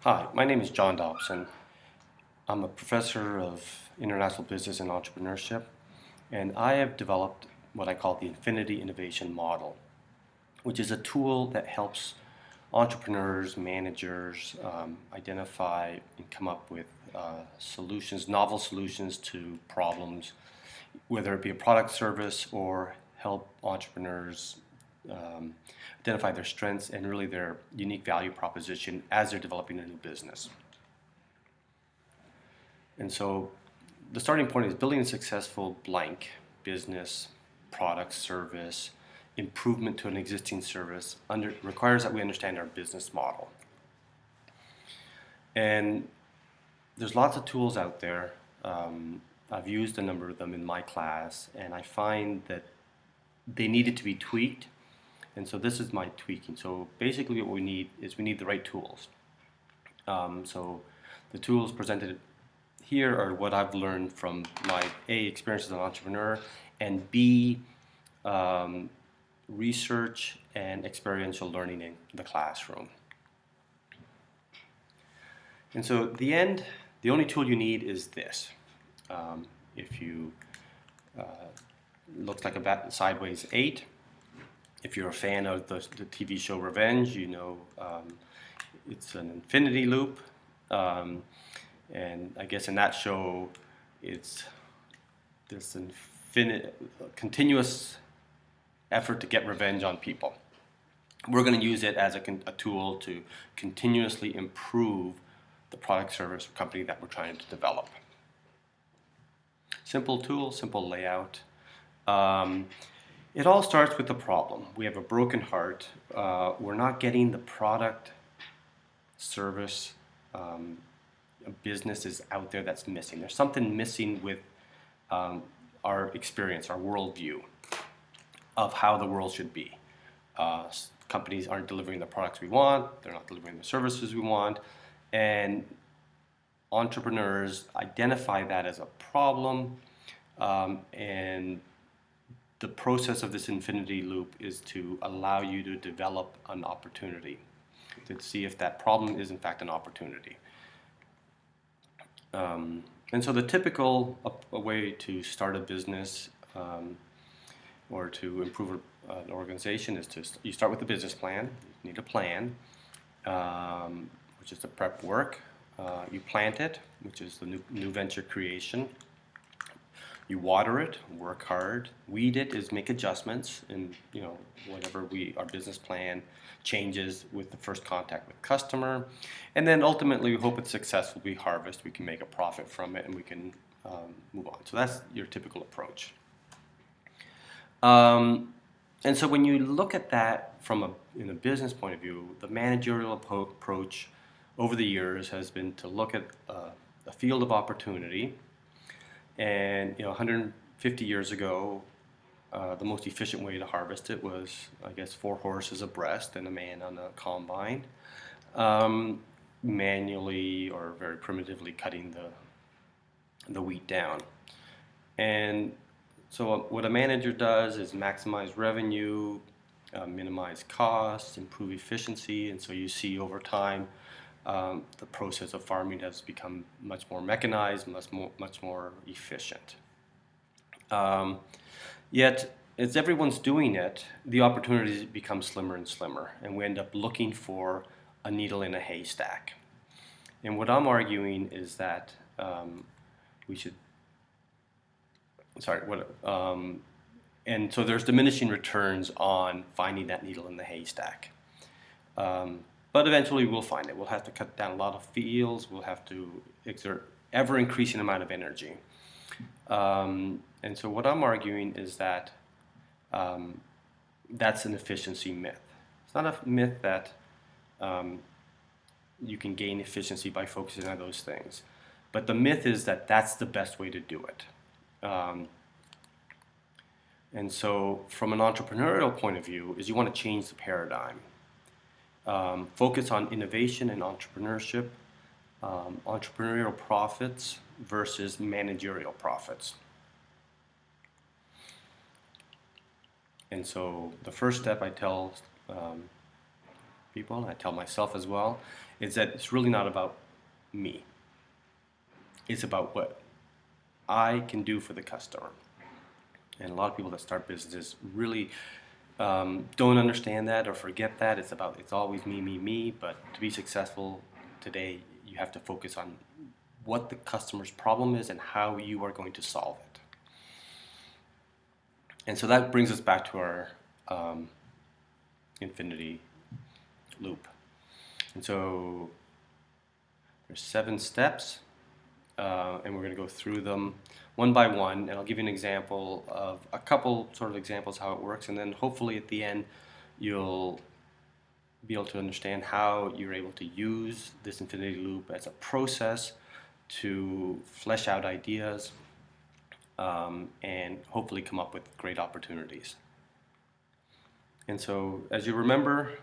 Hi, my name is John Dobson. I'm a professor of international business and entrepreneurship, and I have developed what I call the Infinity Innovation Model, which is a tool that helps entrepreneurs, managers identify and come up with solutions, novel solutions to problems, whether it be a product, service, or help entrepreneurs um, identify their strengths and really their unique value proposition as they're developing a new business. And so the starting point is building a successful blank business, product, service, improvement to an existing service requires that we understand our business model. And there's lots of tools out there. I've used a number of them in my class, and I find that they needed to be tweaked. And so this is my tweaking. So basically what we need is we need the right tools. So the tools presented here are what I've learned from my A, experience as an entrepreneur, and B, research and experiential learning in the classroom. And so at the end, the only tool you need is this. If you looks like a sideways 8. If you're a fan of the TV show Revenge, you know it's an infinity loop. And I guess in that show, it's this continuous effort to get revenge on people. We're going to use it as a tool to continuously improve the product, service, or company that we're trying to develop. Simple tool, simple layout. It all starts with the problem. We have a broken heart. We're not getting the product, service, business is out there that's missing. There's something missing with our experience, our worldview of how the world should be. Companies aren't delivering the products we want, they're not delivering the services we want, and entrepreneurs identify that as a problem, and the process of this infinity loop is to allow you to develop an opportunity, to see if that problem is in fact an opportunity. And so the typical way to start a business or to improve an organization is you start with a business plan. You need a plan, which is the prep work. You plant it, which is the new venture creation. You water it, work hard. Weed it is make adjustments, and whatever our business plan changes with the first contact with customer, and then ultimately we hope it's successful. We harvest, we can make a profit from it, and we can move on. So that's your typical approach. And so when you look at that from in a business point of view, the managerial approach over the years has been to look at a field of opportunity. And 150 years ago, the most efficient way to harvest it was, I guess, 4 horses abreast and a man on a combine, manually or very primitively cutting the wheat down. And so what a manager does is maximize revenue, minimize costs, improve efficiency, and so you see over time the process of farming has become much more mechanized, much more efficient. Yet, as everyone's doing it, the opportunities become slimmer and slimmer, and we end up looking for a needle in a haystack. And what I'm arguing is that we should, and so there's diminishing returns on finding that needle in the haystack. But eventually we'll find it. We'll have to cut down a lot of fields. We'll have to exert ever-increasing amount of energy. And so what I'm arguing is that that's an efficiency myth. It's not a myth that you can gain efficiency by focusing on those things. But the myth is that that's the best way to do it. And so from an entrepreneurial point of view is you want to change the paradigm. Focus on innovation and entrepreneurship, entrepreneurial profits versus managerial profits. And so the first step I tell people, and I tell myself as well, is that it's really not about me. It's about what I can do for the customer. And a lot of people that start businesses really don't understand that or forget that. It's always me, me, me. But to be successful today, you have to focus on what the customer's problem is and how you are going to solve it. And so that brings us back to our infinity loop. And so there's 7 steps, and we're going to go through them one by one, and I'll give you an example of a couple sort of examples how it works, and then hopefully at the end you'll be able to understand how you're able to use this infinity loop as a process to flesh out ideas and hopefully come up with great opportunities. And so, as you remember,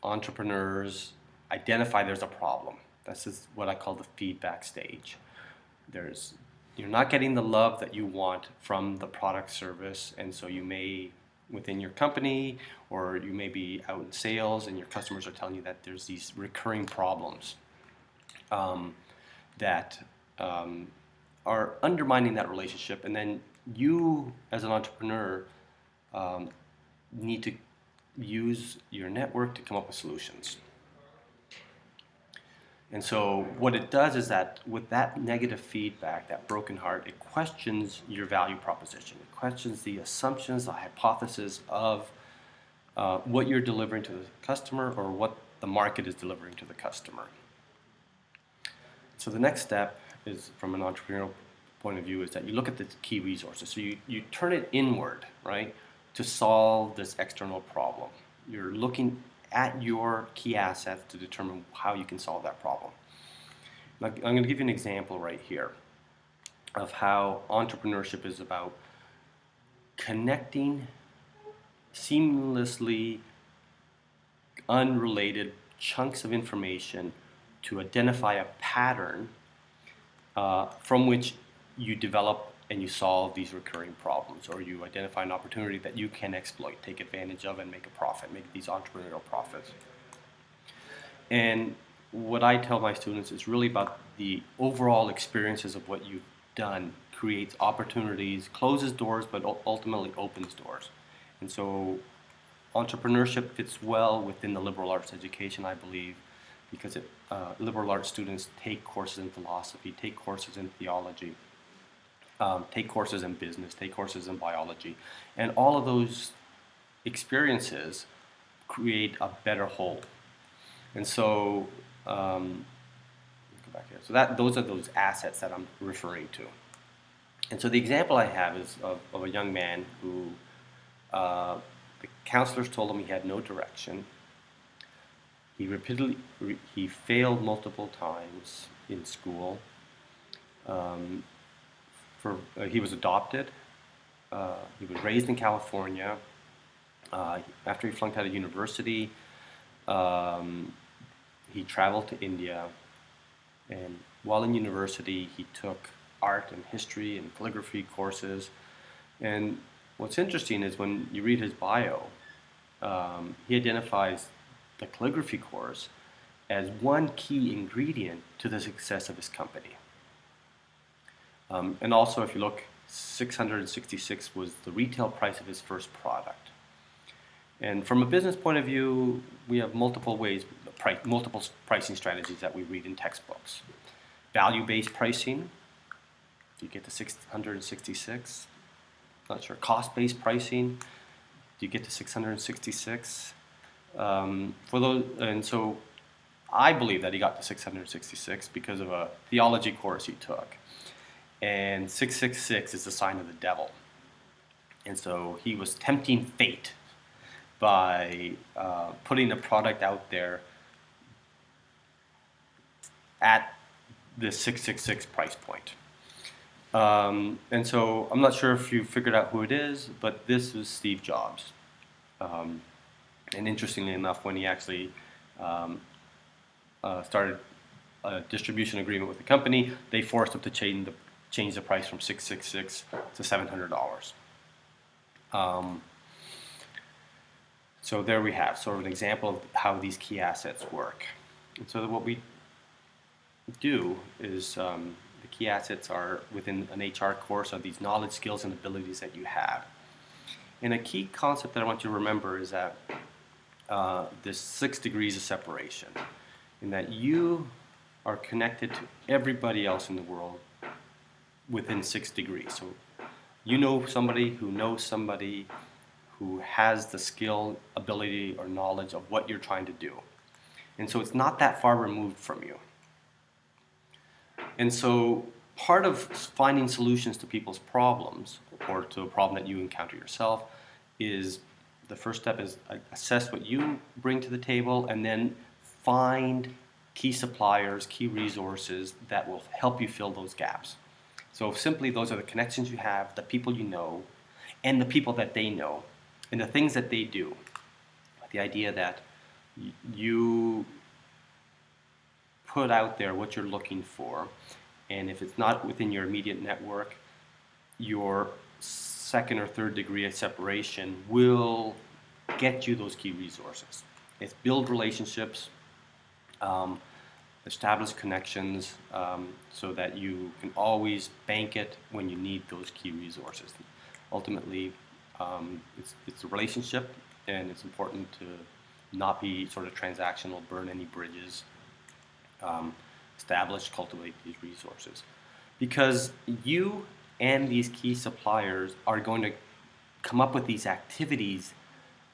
entrepreneurs identify there's a problem. This is what I call the feedback stage. You're not getting the love that you want from the product service, and so you may, within your company, or you may be out in sales and your customers are telling you that there's these recurring problems that are undermining that relationship, and then you as an entrepreneur need to use your network to come up with solutions. And so what it does is that with that negative feedback, that broken heart, it questions your value proposition. It questions the assumptions, the hypothesis of what you're delivering to the customer or what the market is delivering to the customer. So the next step is, from an entrepreneurial point of view, is that you look at the key resources. So you turn it inward, right, to solve this external problem. You're looking at your key assets to determine how you can solve that problem. Now, I'm going to give you an example right here of how entrepreneurship is about connecting seamlessly unrelated chunks of information to identify a pattern from which you develop and you solve these recurring problems, or you identify an opportunity that you can exploit, take advantage of, and make a profit, make these entrepreneurial profits. And what I tell my students is really about the overall experiences of what you've done creates opportunities, closes doors, but ultimately opens doors. And so entrepreneurship fits well within the liberal arts education, I believe, because liberal arts students take courses in philosophy, take courses in theology, take courses in business, take courses in biology, and all of those experiences create a better whole. And so, go back here. So those are those assets that I'm referring to. And so the example I have is of a young man who the counselors told him he had no direction. He failed multiple times in school. He was adopted. He was raised in California. After he flunked out of university, he traveled to India, and while in university he took art and history and calligraphy courses. And what's interesting is when you read his bio, he identifies the calligraphy course as one key ingredient to the success of his company. And also, if you look, 666 was the retail price of his first product. And from a business point of view, we have multiple pricing strategies that we read in textbooks. Value-based pricing, do you get to 666? Not sure. Cost-based pricing, do you get to 666? And so I believe that he got to 666 because of a theology course he took. And 666 is the sign of the devil. And so he was tempting fate by putting a product out there at the 666 price point. And so I'm not sure if you figured out who it is, but this is Steve Jobs. And interestingly enough, when he actually started a distribution agreement with the company, they forced him to change the price from $666 to $700. So there we have sort of an example of how these key assets work. And so what we do is the key assets are within an HR course are these knowledge, skills, and abilities that you have. And a key concept that I want you to remember is that there's 6 degrees of separation, in that you are connected to everybody else in the world within 6 degrees. So you know somebody who knows somebody who has the skill, ability, or knowledge of what you're trying to do. And so it's not that far removed from you. And so part of finding solutions to people's problems, or to a problem that you encounter yourself, is the first step is assess what you bring to the table, and then find key suppliers, key resources that will help you fill those gaps. So simply those are the connections you have, the people you know, and the people that they know, and the things that they do. The idea that you put out there what you're looking for, and if it's not within your immediate network, your second or third degree of separation will get you those key resources. It's build relationships, establish connections, so that you can always bank it when you need those key resources. Ultimately, it's a relationship, and it's important to not be sort of transactional, burn any bridges, establish, cultivate these resources. Because you and these key suppliers are going to come up with these activities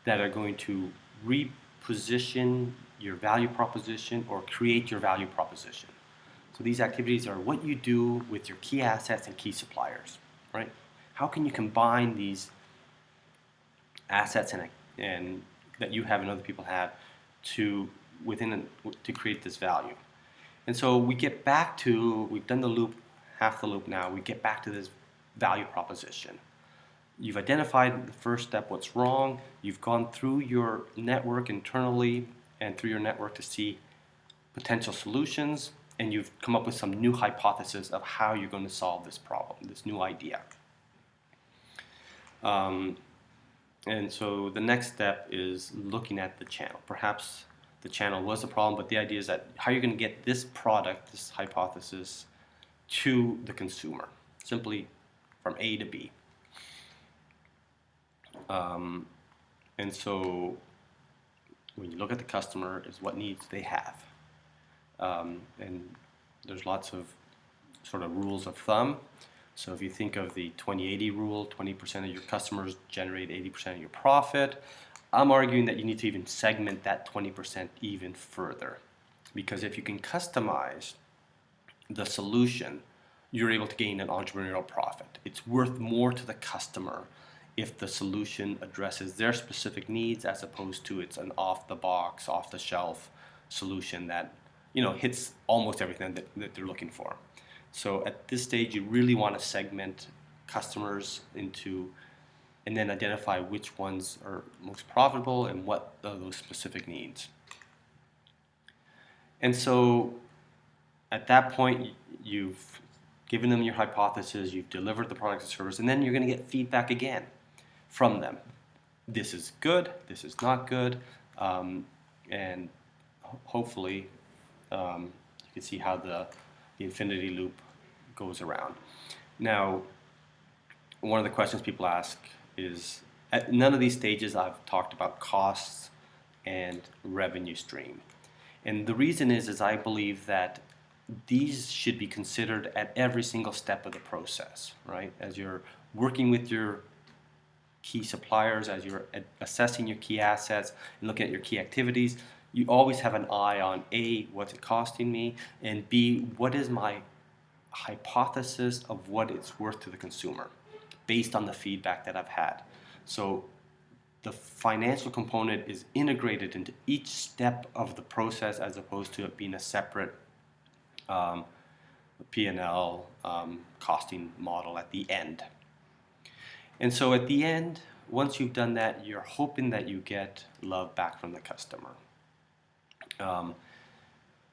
that are going to reposition your value proposition or create your value proposition. So these activities are what you do with your key assets and key suppliers, right? How can you combine these assets and that you have and other people have to create this value? And so we get back to, we've done the loop, half the loop now, we get back to this value proposition. You've identified the first step, what's wrong. You've gone through your network internally and through your network to see potential solutions, and you've come up with some new hypothesis of how you're going to solve this problem, this new idea. And so the next step is looking at the channel. Perhaps the channel was a problem, but the idea is that how you're going to get this product, this hypothesis, to the consumer, simply from A to B. And so when you look at the customer, is what needs they have. And there's lots of sort of rules of thumb. So if you think of the 20-80 rule, 20% of your customers generate 80% of your profit. I'm arguing that you need to even segment that 20% even further. Because if you can customize the solution, you're able to gain an entrepreneurial profit. It's worth more to the customer if the solution addresses their specific needs, as opposed to it's an off-the-box, off-the-shelf solution that hits almost everything that they're looking for. So at this stage, you really want to segment customers into, and then identify which ones are most profitable and what are those specific needs. And so at that point, you've given them your hypothesis, you've delivered the product or service, and then you're going to get feedback again from them. This is good, this is not good, and hopefully you can see how the infinity loop goes around. Now, one of the questions people ask is, at none of these stages I've talked about costs and revenue stream. And the reason is I believe that these should be considered at every single step of the process, right? As you're working with your key suppliers, as you're assessing your key assets and looking at your key activities, you always have an eye on A, what's it costing me, and B, what is my hypothesis of what it's worth to the consumer based on the feedback that I've had. So the financial component is integrated into each step of the process, as opposed to it being a separate P&L costing model at the end. And so at the end, once you've done that, you're hoping that you get love back from the customer.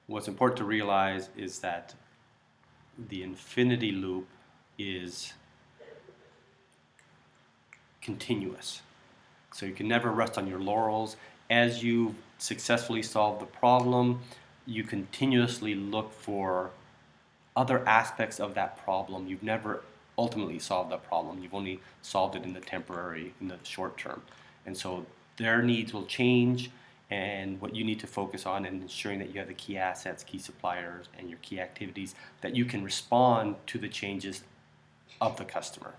What's important to realize is that the infinity loop is continuous. So you can never rest on your laurels. As you successfully solve the problem, you continuously look for other aspects of that problem. You've never ultimately solved that problem. You've only solved it in the short term. And so their needs will change, and what you need to focus on and ensuring that you have the key assets, key suppliers, and your key activities that you can respond to the changes of the customer.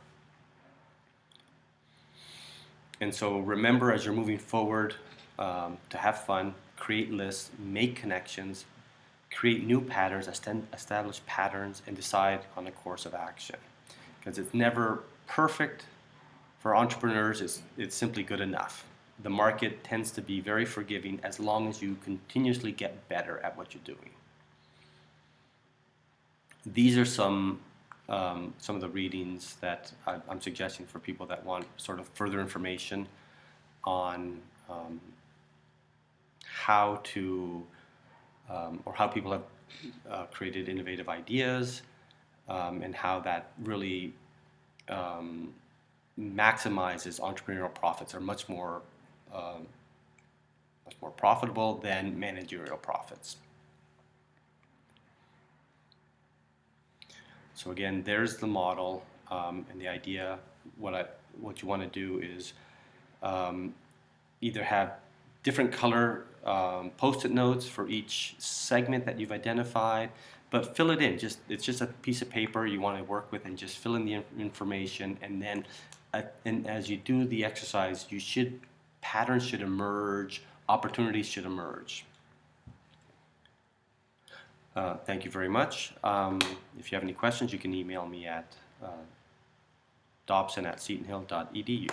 And so remember, as you're moving forward, to have fun, create lists, make connections, create new patterns, establish patterns, and decide on a course of action. Because it's never perfect. For entrepreneurs, it's simply good enough. The market tends to be very forgiving as long as you continuously get better at what you're doing. These are some of the readings that I'm suggesting for people that want sort of further information on how to or how people have created innovative ideas, and how that really maximizes entrepreneurial profits, are much more profitable than managerial profits. So again, there's the model, and the idea. What you want to do is either have different color post-it notes for each segment that you've identified, but fill it in. It's just a piece of paper you want to work with, and just fill in the information. And then, and as you do the exercise, patterns should emerge, opportunities should emerge. Thank you very much. If you have any questions, you can email me at dobson@setonhill.edu.